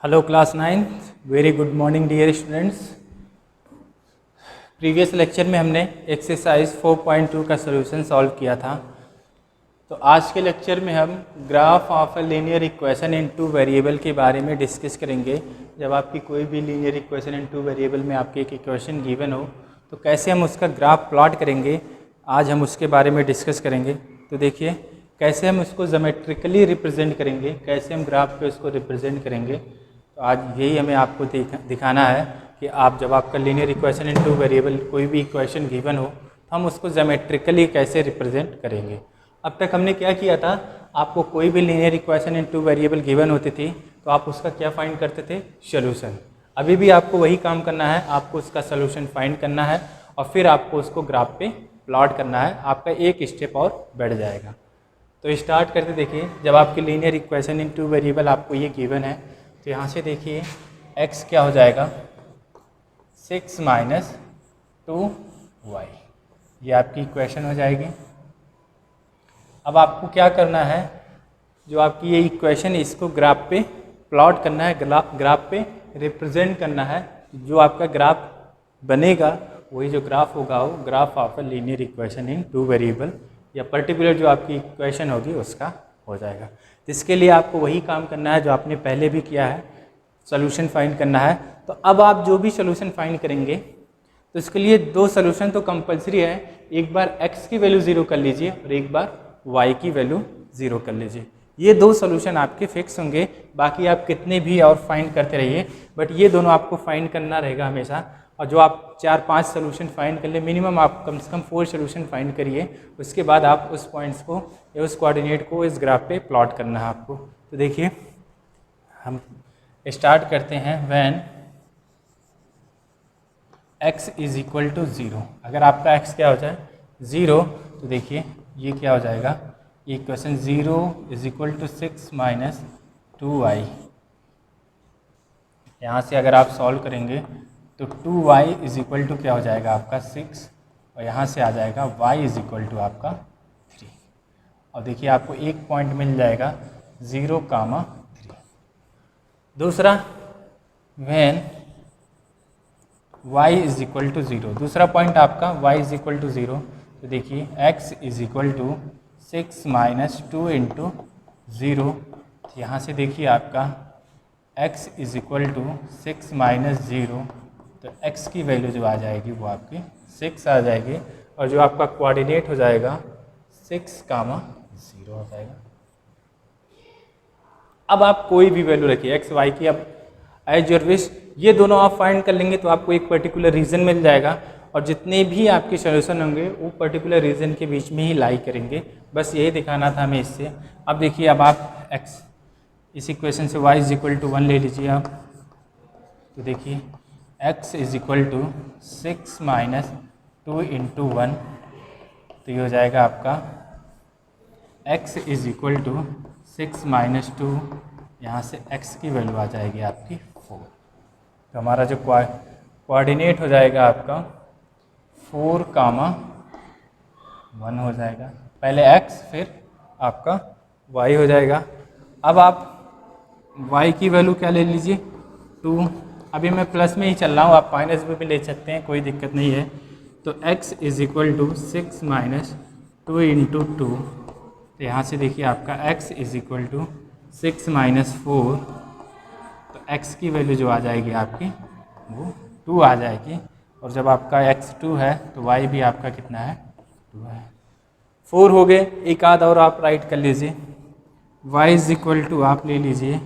Hello class 9, very good morning dear students. Previous lecture में हमने exercise 4.2 का solution solve किया था। तो आज के लेक्चर में हम graph of a linear equation in two variable के बारे में डिस्कस करेंगे। जब आपकी कोई भी linear equation in two variable में आपकी एक इक्वेशन गिवन हो तो कैसे हम उसका ग्राफ प्लॉट करेंगे, आज हम उसके बारे में डिस्कस करेंगे। तो देखिए कैसे हम उसको ज्योमेट्रिकली रिप्रेजेंट करेंगे, कैसे हम ग्राफ पे उसको रिप्रेजेंट करेंगे। तो आज यही हमें आपको दिखाना है कि आप जब आपका linear equation in two variable कोई भी इक्वेशन गिवन हो तो हम उसको ज्योमेट्रिकली कैसे रिप्रेजेंट करेंगे। अब तक हमने क्या किया था, आपको कोई भी linear equation in two variable given होती थी तो आप उसका क्या फाइंड करते थे, सोल्यूशन। अभी भी आपको वही काम करना है, आपको उसका सोल्यूशन फाइंड करना है और फिर आपको उसको ग्राफ पे प्लॉट करना है। आपका एक स्टेप और बढ़ जाएगा। तो स्टार्ट करते देखिए, जब आपकी linear equation in two variable आपको ये गिवन है तो यहाँ से देखिए x क्या हो जाएगा 6 माइनस 2y, ये आपकी इक्वेशन हो जाएगी। अब आपको क्या करना है, जो आपकी ये इक्वेशन इसको ग्राफ पे प्लॉट करना है, ग्राफ पे रिप्रेजेंट करना है। जो आपका ग्राफ बनेगा वही जो ग्राफ होगा वो graph of a linear equation in two variable या पर्टिकुलर जो आपकी इक्वेशन होगी उसका हो जाएगा। तो इसके लिए आपको वही काम करना है जो आपने पहले भी किया है, सोल्यूशन फाइंड करना है। तो अब आप जो भी सोल्यूशन फाइंड करेंगे तो इसके लिए दो सोल्यूशन तो कंपलसरी है, एक बार x की वैल्यू 0 कर लीजिए और एक बार y की वैल्यू 0 कर लीजिए। ये दो सोल्यूशन आपके फिक्स होंगे, बाकी आप कितने भी और फाइंड करते रहिए, बट ये दोनों आपको फाइंड करना रहेगा हमेशा। और जो आप 4-5 सोल्यूशन फाइंड कर ले, मिनिमम आप कम से कम 4 सोल्यूशन फाइंड करिए, उसके बाद आप उस पॉइंट्स को या उस कोऑर्डिनेट को इस ग्राफ पे प्लॉट करना है आपको। तो देखिए हम स्टार्ट करते हैं। When x is equal to 0, अगर आपका x क्या हो जाए 0 तो देखिए ये क्या हो जाएगा, equation 0 is equal to 6 minus 2y। यहाँ से अगर आप सॉल्व करेंगे तो 2y इज इक्वल टू क्या हो जाएगा आपका 6 और यहाँ से आ जाएगा y इज इक्वल टू आपका 3। और देखिए आपको एक पॉइंट मिल जाएगा 0,3। दूसरा when y is equal to 0, दूसरा पॉइंट आपका y इज इक्वल टू 0। तो देखिए x is equal to 6 minus 2 into 0। यहाँ से देखिए आपका x is equal to 6 minus 0, तो x की वैल्यू जो आ जाएगी वो आपकी 6 आ जाएगी और जो आपका कोऑर्डिनेट हो जाएगा 6,0 हो जाएगा। अब आप कोई भी वैल्यू रखिए x y की, अब एज योर विश, ये दोनों आप फाइंड कर लेंगे तो आपको एक पर्टिकुलर रीजन मिल जाएगा और जितने भी आपके सोल्यूशन होंगे वो पर्टिकुलर रीजन के बीच में ही लाई करेंगे। बस यही दिखाना था हमें इससे। अब देखिए, अब आप x इस इक्वेशन से y इज इक्वल टू 1 ले लीजिए आप, तो देखिए x is equal to 6 minus 2 into 1, तो ये हो जाएगा आपका x is equal to 6 minus 2, यहाँ से x की वैल्यू आ जाएगी आपकी 4। तो हमारा जो कोऑर्डिनेट हो जाएगा आपका 4,1 हो जाएगा, पहले x फिर आपका y हो जाएगा। अब आप y की वैल्यू क्या ले लीजिए 2, अभी मैं प्लस में ही चल रहा हूँ, आप माइनस में भी ले सकते हैं, कोई दिक्कत नहीं है। तो x is equal to 6 minus 2 into 2, तो यहाँ से देखिए आपका x is equal to 6 minus 4, तो x की वैल्यू जो आ जाएगी आपकी वो 2 आ जाएगी। और जब आपका x 2 है तो y भी आपका कितना है 2 है। 4 हो गए, एक आध और आप राइट कर लीजिए, y इज इक्वल टू आप ले लीजिए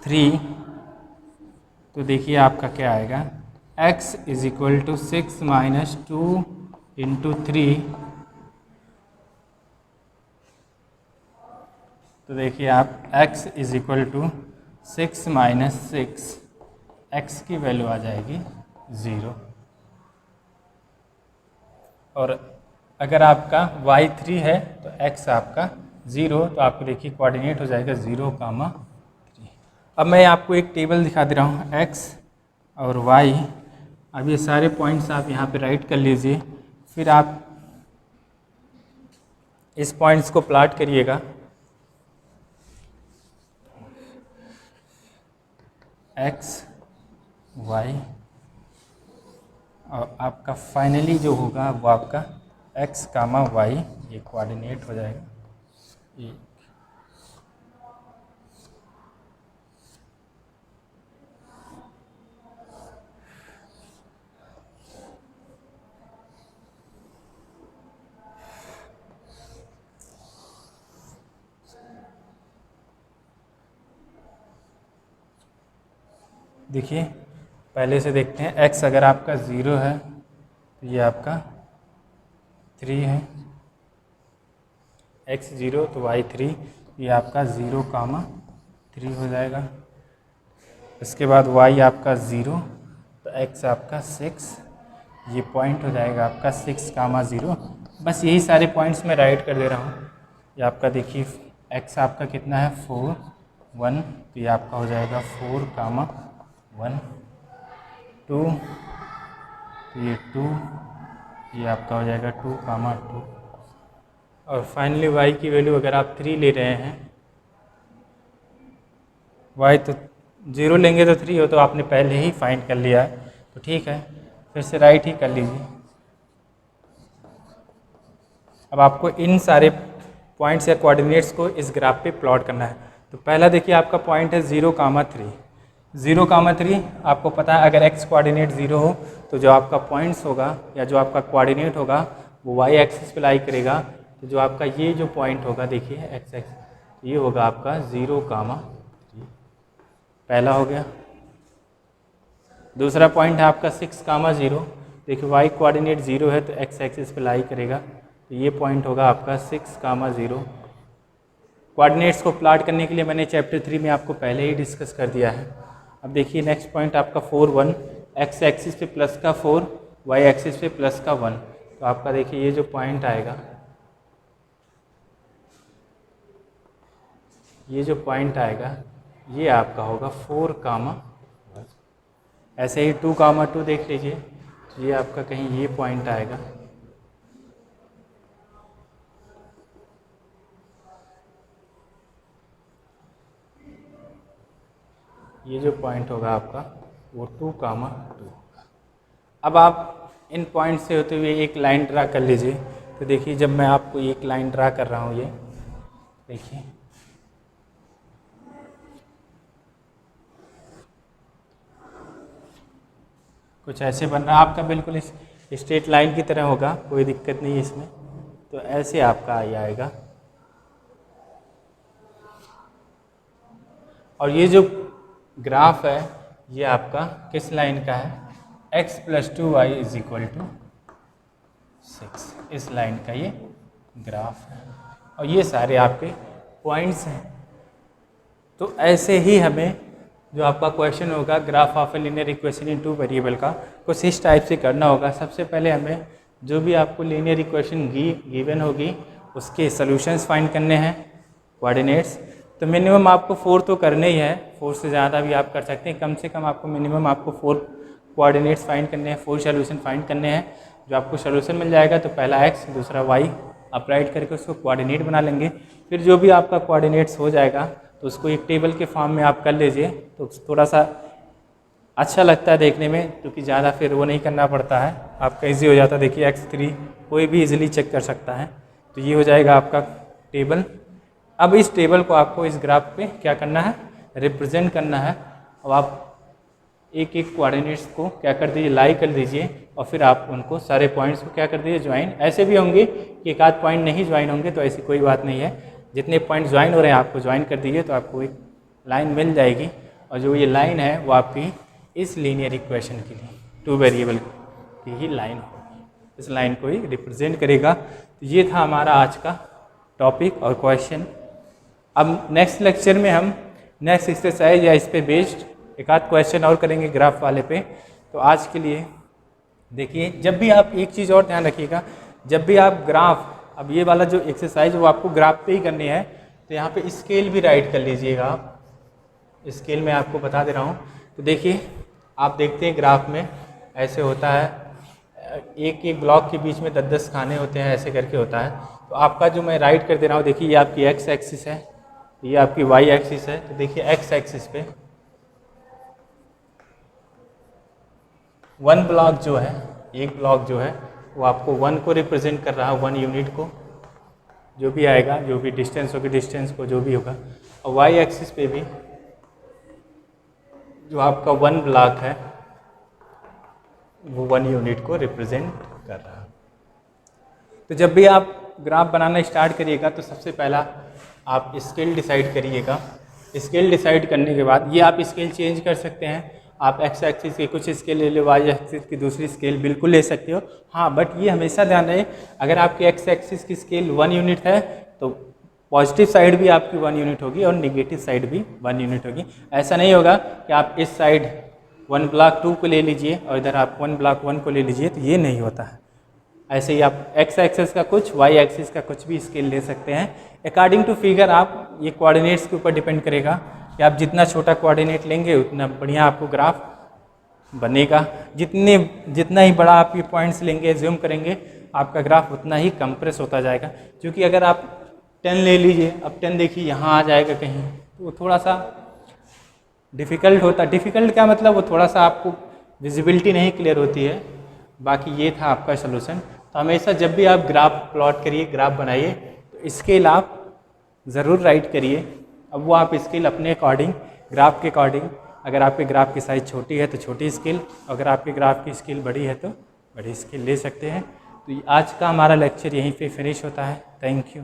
3, तो देखिए आपका क्या आएगा x is equal to 6 minus 2 into 3, तो देखिए आप x is equal to 6 minus 6, x की वैल्यू आ जाएगी 0। और अगर आपका y 3 है तो x आपका 0, तो आपको देखिए कोऑर्डिनेट हो जाएगा 0,3। अब मैं आपको एक टेबल दिखा दे रहा हूँ, x और y। अब ये सारे पॉइंट्स आप यहाँ पे राइट कर लीजिए, फिर आप इस पॉइंट्स को प्लॉट करिएगा। एक्स वाई, और आपका फाइनली जो होगा वो आपका एक्स कामा वाई, ये कोऑर्डिनेट हो जाएगा ये। देखिए पहले से देखते हैं, x अगर आपका 0 है तो ये आपका 3 है, x 0 तो y 3, ये आपका 0 कामा 3 हो जाएगा। इसके बाद y आपका 0 तो x आपका 6, ये पॉइंट हो जाएगा आपका 6 कामा 0। बस यही सारे पॉइंट्स मैं राइट कर दे रहा हूँ। ये आपका देखिए x आपका कितना है 4 1, तो ये आपका हो जाएगा 4 कामा 1 2, ये 2, ये आपका हो जाएगा 2 कामा 2, और फाइनली y की वैल्यू अगर आप 3 ले रहे हैं, y तो 0 लेंगे तो 3 हो, तो आपने पहले ही फाइंड कर लिया है, तो ठीक है फिर से राइट ही कर लीजिए। अब आपको इन सारे पॉइंट्स या कोऑर्डिनेट्स को इस ग्राफ पे प्लॉट करना है। तो पहला देखिए आपका पॉइंट है 0 कामा 3, 0 कामा 3 आपको पता है अगर x कोऑर्डिनेट 0 हो तो जो आपका पॉइंट्स होगा या जो आपका कोऑर्डिनेट होगा वो y एक्सिस पे लाई करेगा। तो जो आपका ये जो पॉइंट होगा देखिए x एक्सिस, ये होगा आपका 0 कामा 3, पहला हो गया। दूसरा पॉइंट है आपका 6 कामा 0, देखिए y कोऑर्डिनेट 0 है तो x एक्सिस पे लाई करेगा, तो ये पॉइंट होगा आपका 6 कामा 0। कोऑर्डिनेट्स को प्लॉट करने के लिए मैंने चैप्टर 3 में आपको पहले ही डिस्कस कर दिया है। अब देखिए नेक्स्ट पॉइंट आपका 4 1, x एक्सिस पे प्लस का 4, y एक्सिस पे प्लस का 1, तो आपका देखिए ये जो पॉइंट आएगा, ये जो पॉइंट आएगा ये आपका होगा 4 कामा 1। ऐसे ही 2 कामा 2 देख लीजिए, तो ये आपका कहीं ये पॉइंट आएगा, ये जो पॉइंट होगा आपका वो 2 कामा 2। अब आप इन पॉइंट से होते हुए एक लाइन ड्रा कर लीजिए। तो देखिए जब मैं आपको एक लाइन ड्रा कर रहा हूँ, ये देखिए कुछ ऐसे बन रहा है आपका, बिल्कुल इस स्ट्रेट लाइन की तरह होगा, कोई दिक्कत नहीं है इसमें। तो ऐसे आपका ये आएगा, और ये जो ग्राफ है ये आपका किस लाइन का है, x + 2y = 6, इस लाइन का ये ग्राफ है, और ये सारे आपके पॉइंट्स हैं। तो ऐसे ही हमें जो आपका क्वेश्चन होगा graph of a linear equation in 2 variable का, कुछ इस टाइप से करना होगा। सबसे पहले हमें जो भी आपको लीनियर इक्वेशन गिवन होगी उसके सॉल्यूशंस फाइंड करने हैं, कोऑर्डिनेट्स। तो मिनिमम आपको 4 तो करने ही है, 4 से ज़्यादा भी आप कर सकते हैं, कम से कम आपको मिनिमम आपको 4 कोऑर्डिनेट्स फाइंड करने हैं, 4 सॉल्यूशन फाइंड करने हैं। जो आपको सॉल्यूशन मिल जाएगा तो पहला x दूसरा y आप राइट करके उसको कोऑर्डिनेट बना लेंगे। फिर जो भी आपका कोऑर्डिनेट्स हो जाएगा तो उसको एक टेबल के फॉर्म में आप कर लीजिए, तो थोड़ा सा अच्छा लगता है देखने में, क्योंकि ज़्यादा फिर वो नहीं करना पड़ता है, आपका ईजी हो जाता है। देखिए x3 कोई भी इजीली चेक कर सकता है। तो ये हो जाएगा आपका टेबल। अब इस टेबल को आपको इस ग्राफ पे क्या करना है, रिप्रेजेंट करना है। अब आप एक एक कोऑर्डिनेट्स को क्या कर दीजिए, लाई कर दीजिए, और फिर आप उनको सारे पॉइंट्स को क्या कर दीजिए, ज्वाइन। ऐसे भी होंगे कि एक आध पॉइंट नहीं ज्वाइन होंगे, तो ऐसी कोई बात नहीं है, जितने पॉइंट ज्वाइन हो रहे हैं आपको ज्वाइन कर दीजिए, तो आपको एक लाइन मिल जाएगी। और जो ये लाइन है वो आपकी इस लीनियर इक्वेशन के लिए 2 वेरिएबल की ही लाइन होगी, इस लाइन को ही रिप्रेजेंट करेगा। तो ये था हमारा आज का टॉपिक और क्वेश्चन। अब नेक्स्ट लेक्चर में हम नेक्स्ट एक्सरसाइज या इस पे बेस्ड एक आध क्वेश्चन और करेंगे ग्राफ वाले पे। तो आज के लिए देखिए, जब भी आप एक चीज़ और ध्यान रखिएगा, जब भी आप ग्राफ, अब ये वाला जो एक्सरसाइज वो आपको ग्राफ पे ही करनी है, तो यहाँ पे स्केल भी राइट कर लीजिएगा आप। स्केल में आपको बता दे रहा हूँ। तो देखिए आप देखते हैं ग्राफ में ऐसे होता है, एक एक ब्लॉक के बीच में 10-10 खाने होते हैं, ऐसे करके होता है। तो आपका जो मैं राइट कर दे रहा हूँ, देखिए ये आपकी x एक्सिस है, ये आपकी y एक्सिस है। तो देखिए x एक्सिस पे वन ब्लॉक जो है, एक ब्लॉक जो है वो आपको 1 को रिप्रेजेंट कर रहा है, 1 यूनिट को, जो भी आएगा, जो भी डिस्टेंस होगी डिस्टेंस को, जो भी होगा। और वाई एक्सिस पे भी जो आपका 1 ब्लॉक है वो 1 यूनिट को रिप्रेजेंट कर रहा है। तो जब भी आप ग्राफ बनाना स्टार्ट करिएगा तो सबसे पहला आप स्केल डिसाइड करिएगा। स्केल डिसाइड करने के बाद ये आप स्केल चेंज कर सकते हैं। आप एक्स एक्सिस के कुछ स्केल ले लो, वाई एक्सिस की दूसरी स्केल बिल्कुल ले सकते हो। हाँ, बट ये हमेशा ध्यान रहे, अगर आपकी एक्स एक्सिस की स्केल 1 यूनिट है तो पॉजिटिव साइड भी आपकी 1 यूनिट होगी और निगेटिव साइड भी 1 यूनिट होगी। ऐसा नहीं होगा कि आप इस साइड 1 ब्लॉक 2 को ले लीजिए और इधर आप 1 ब्लॉक 1 को ले लीजिए, तो ये नहीं होता है। ऐसे ही आप एक्स एक्सिस का कुछ, वाई एक्सिस का कुछ भी स्केल ले सकते हैं। अकॉर्डिंग टू फिगर आप, ये कोऑर्डिनेट्स के ऊपर डिपेंड करेगा कि आप जितना छोटा कोऑर्डिनेट लेंगे उतना बढ़िया आपको ग्राफ बनेगा। जितना ही बड़ा आप ये पॉइंट्स लेंगे, ज़ूम करेंगे, आपका ग्राफ उतना ही कंप्रेस होता जाएगा। क्योंकि अगर आप 10 ले लीजिए, अब 10 देखिए यहाँ आ जाएगा कहीं, तो वो थोड़ा सा डिफ़िकल्ट होता। डिफ़िकल्ट क्या मतलब, वो थोड़ा सा आपको विजिबिलिटी नहीं क्लियर होती है। बाकी ये था आपका सलूशन। तो हमेशा जब भी आप ग्राफ प्लॉट करिए, ग्राफ बनाइए, तो स्केल आप ज़रूर राइट करिए। अब वो आप स्केल अपने अकॉर्डिंग, ग्राफ के अकॉर्डिंग, अगर आपके ग्राफ की साइज़ छोटी है तो छोटी स्केल, अगर आपके ग्राफ की स्केल बड़ी है तो बड़ी स्केल ले सकते हैं। तो आज का हमारा लेक्चर यहीं पे फिनिश होता है। Thank you.